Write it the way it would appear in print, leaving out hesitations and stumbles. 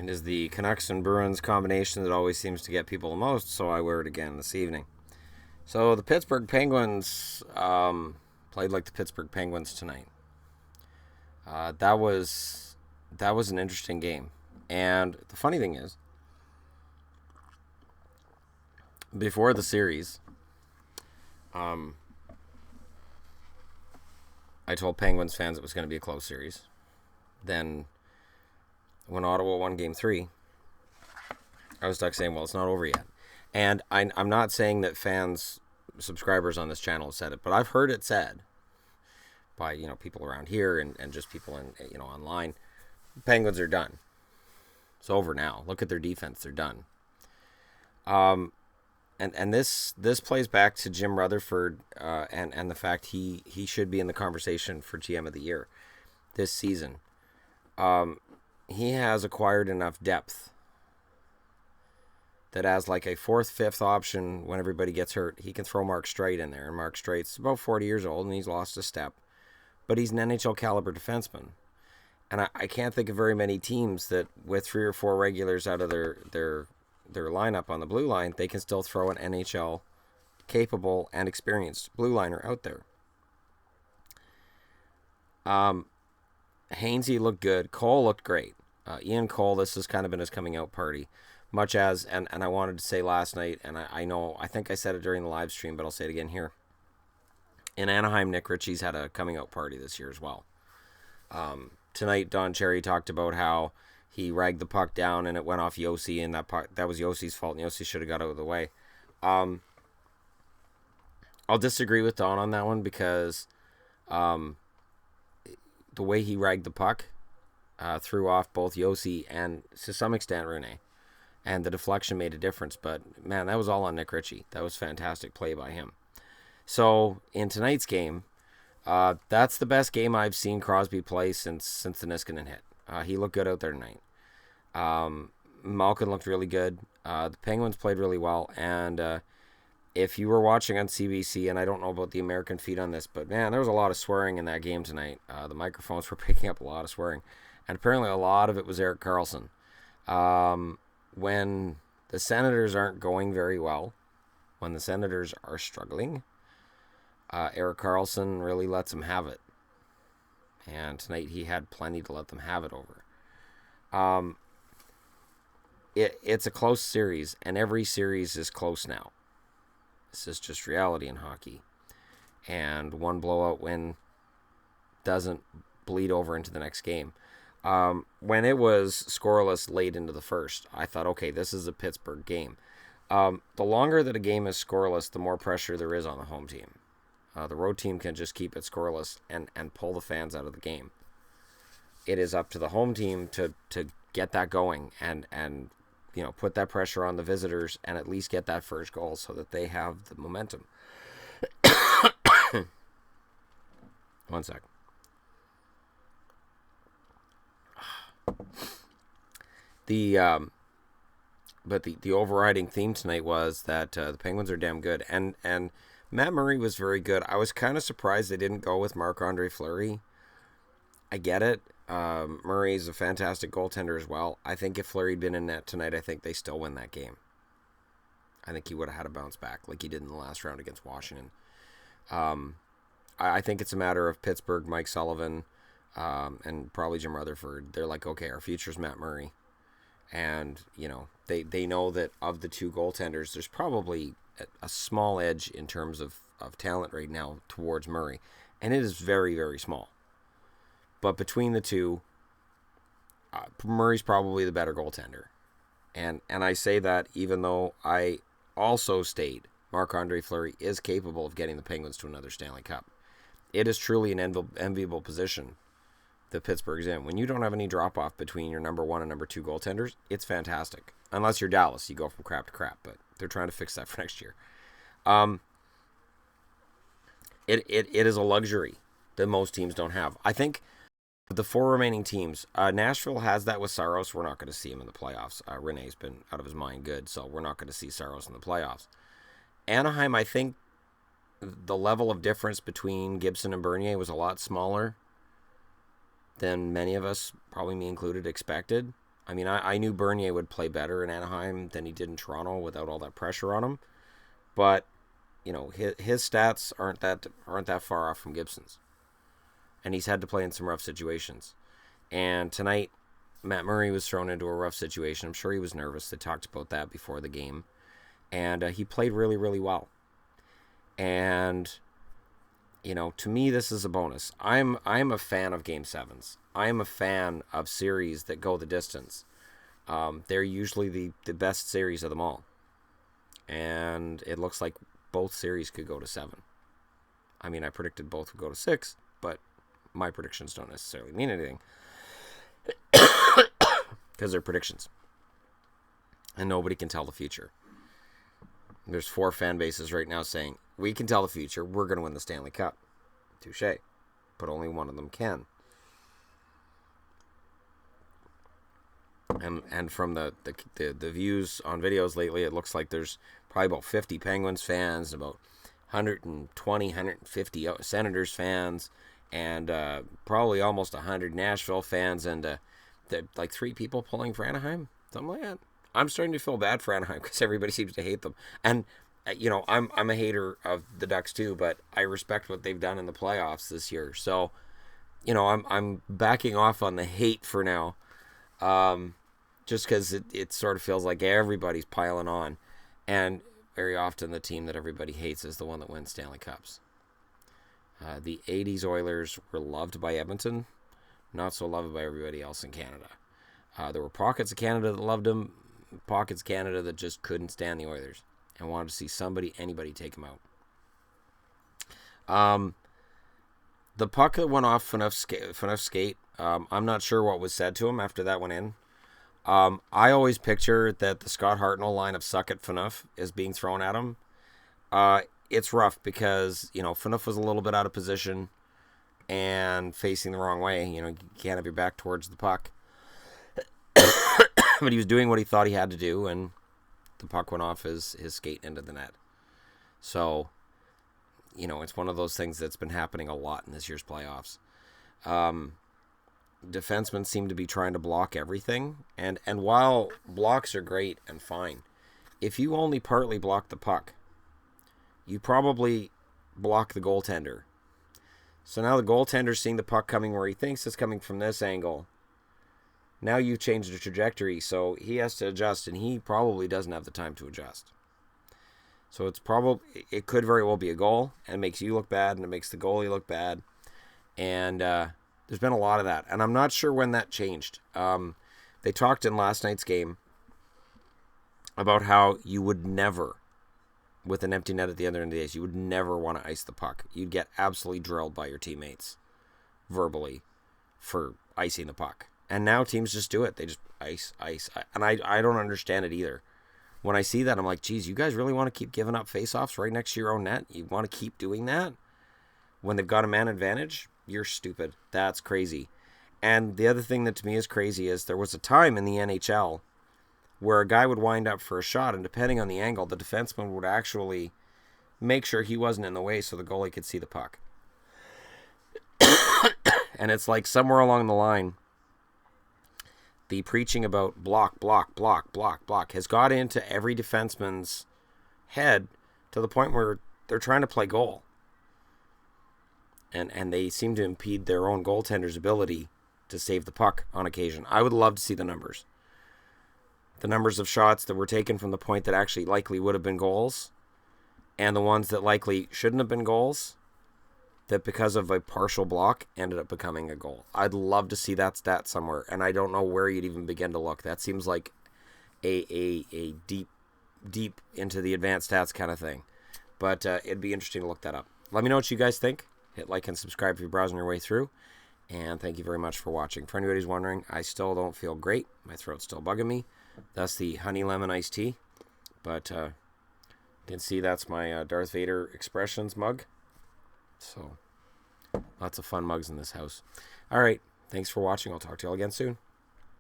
It is the Canucks and Bruins combination that always seems to get people the most, so I wear it again this evening. So the Pittsburgh Penguins played like the Pittsburgh Penguins tonight. That was an interesting game, and the funny thing is, before the series, um, I told Penguins fans it was going to be a close series. Then, when Ottawa won Game 3, I was stuck saying, well, it's not over yet. And I'm not saying that fans, subscribers on this channel have said it, but I've heard it said by, people around here and just people in, online. Penguins are done. It's over now. Look at their defense. They're done. And this plays back to Jim Rutherford and the fact he should be in the conversation for GM of the year this season. He has acquired enough depth that as like a fourth, fifth option when everybody gets hurt, he can throw Mark Streit in there. And Mark Streit's about 40 years old and he's lost a step. But he's an NHL caliber defenseman. And I can't think of very many teams that with 3 or 4 regulars out of their lineup on the blue line, they can still throw an NHL capable and experienced blue liner out there. Hainsey looked good. Cole looked great. Ian Cole, this has kind of been his coming out party. Much as, and I wanted to say last night, and I think I said it during the live stream, but I'll say it again here. In Anaheim, Nick Ritchie's had a coming out party this year as well. Tonight, Don Cherry talked about how he ragged the puck down and it went off Yossi, and that was Yossi's fault, and Yossi should have got out of the way. I'll disagree with Don on that one because the way he ragged the puck threw off both Yossi and, to some extent, Rene. And the deflection made a difference. But, man, that was all on Nick Ritchie. That was fantastic play by him. So, in tonight's game, that's the best game I've seen Crosby play since the Niskanen hit. He looked good out there tonight. Malkin looked really good. The Penguins played really well. And if you were watching on CBC, and I don't know about the American feed on this, but, man, there was a lot of swearing in that game tonight. The microphones were picking up a lot of swearing. And apparently a lot of it was Erik Karlsson. When the Senators aren't going very well, when the Senators are struggling, Erik Karlsson really lets them have it. And tonight he had plenty to let them have it over. It's a close series, and every series is close now. This is just reality in hockey. And one blowout win doesn't bleed over into the next game. When it was scoreless late into the first, I thought, okay, this is a Pittsburgh game. The longer that a game is scoreless, the more pressure there is on the home team. The road team can just keep it scoreless and pull the fans out of the game. It is up to the home team to get that going and put that pressure on the visitors and at least get that first goal so that they have the momentum. One sec. But the overriding theme tonight was that the Penguins are damn good, and Matt Murray was very good. I was kind of surprised they didn't go with Marc-Andre Fleury. I get it. Murray is a fantastic goaltender as well. I think if Fleury had been in net tonight, I think they still win that game. I think he would have had a bounce back like he did in the last round against Washington. I think it's a matter of Pittsburgh, Mike Sullivan, and probably Jim Rutherford. They're like, okay, our future's Matt Murray. And, they know that of the two goaltenders, there's probably a small edge in terms of talent right now towards Murray. And it is very, very small. But between the two, Murray's probably the better goaltender. And I say that even though I also state Marc-Andre Fleury is capable of getting the Penguins to another Stanley Cup. It is truly an enviable position that Pittsburgh's in. When you don't have any drop-off between your number 1 and number 2 goaltenders, it's fantastic. Unless you're Dallas, you go from crap to crap, but they're trying to fix that for next year. It is a luxury that most teams don't have. I think the 4 remaining teams, Nashville has that with Saros. We're not going to see him in the playoffs. Renee's been out of his mind good, so we're not going to see Saros in the playoffs. Anaheim, I think the level of difference between Gibson and Bernier was a lot smaller than many of us, probably me included, expected. I mean, I knew Bernier would play better in Anaheim than he did in Toronto without all that pressure on him. But, you know, his stats aren't that far off from Gibson's. And he's had to play in some rough situations. And tonight, Matt Murray was thrown into a rough situation. I'm sure he was nervous. They talked about that before the game. And he played really, really well. And, you know, to me, this is a bonus. I'm a fan of Game 7s. I am a fan of series that go the distance. They're usually the best series of them all. And it looks like both series could go to 7. I mean, I predicted both would go to 6, but my predictions don't necessarily mean anything. Because they're predictions. And nobody can tell the future. There's 4 fan bases right now saying, we can tell the future, we're going to win the Stanley Cup. Touché. But only one of them can. And from the views on videos lately, it looks like there's probably about 50 Penguins fans, about 120, 150 Senators fans, and probably almost 100 Nashville fans, and like 3 people pulling for Anaheim, something like that. I'm starting to feel bad for Anaheim because everybody seems to hate them. And, you know, I'm a hater of the Ducks too, but I respect what they've done in the playoffs this year. So, you know, I'm backing off on the hate for now. Just because it sort of feels like everybody's piling on. And very often the team that everybody hates is the one that wins Stanley Cups. The 80s Oilers were loved by Edmonton, not so loved by everybody else in Canada. There were pockets of Canada that loved them, pockets of Canada that just couldn't stand the Oilers and wanted to see anybody take them out. The puck that went off Phaneuf's skate, I'm not sure what was said to him after that went in. I always picture that the Scott Hartnell line of suck at Phaneuf is being thrown at him. It's rough because, you know, Phaneuf was a little bit out of position and facing the wrong way. You know, you can't have your back towards the puck. But he was doing what he thought he had to do, and the puck went off his skate into the net. So, you know, it's one of those things that's been happening a lot in this year's playoffs. Defensemen seem to be trying to block everything, and while blocks are great and fine, if you only partly block the puck, you probably block the goaltender. So now the goaltender's seeing the puck coming where he thinks it's coming from this angle. Now you've changed the trajectory, so he has to adjust, and he probably doesn't have the time to adjust. So it could very well be a goal, and it makes you look bad, and it makes the goalie look bad, and there's been a lot of that, and I'm not sure when that changed. They talked in last night's game about how you would never, with an empty net at the end of the days, you would never want to ice the puck. You'd get absolutely drilled by your teammates verbally for icing the puck. And now teams just do it. They just ice. And I don't understand it either. When I see that, I'm like, geez, you guys really want to keep giving up faceoffs right next to your own net? You want to keep doing that? When they've got a man advantage? You're stupid. That's crazy. And the other thing that to me is crazy is there was a time in the NHL where a guy would wind up for a shot, and depending on the angle, the defenseman would actually make sure he wasn't in the way so the goalie could see the puck. And it's like somewhere along the line, the preaching about block has got into every defenseman's head to the point where they're trying to play goal. And they seem to impede their own goaltender's ability to save the puck on occasion. I would love to see the numbers. The numbers of shots that were taken from the point that actually likely would have been goals, and the ones that likely shouldn't have been goals, that because of a partial block ended up becoming a goal. I'd love to see that stat somewhere, and I don't know where you'd even begin to look. That seems like a deep into the advanced stats kind of thing. But it'd be interesting to look that up. Let me know what you guys think. Hit like and subscribe if you're browsing your way through. And thank you very much for watching. For anybody who's wondering, I still don't feel great. My throat's still bugging me. That's the honey lemon iced tea. But you can see that's my Darth Vader expressions mug. So, lots of fun mugs in this house. All right. Thanks for watching. I'll talk to you all again soon.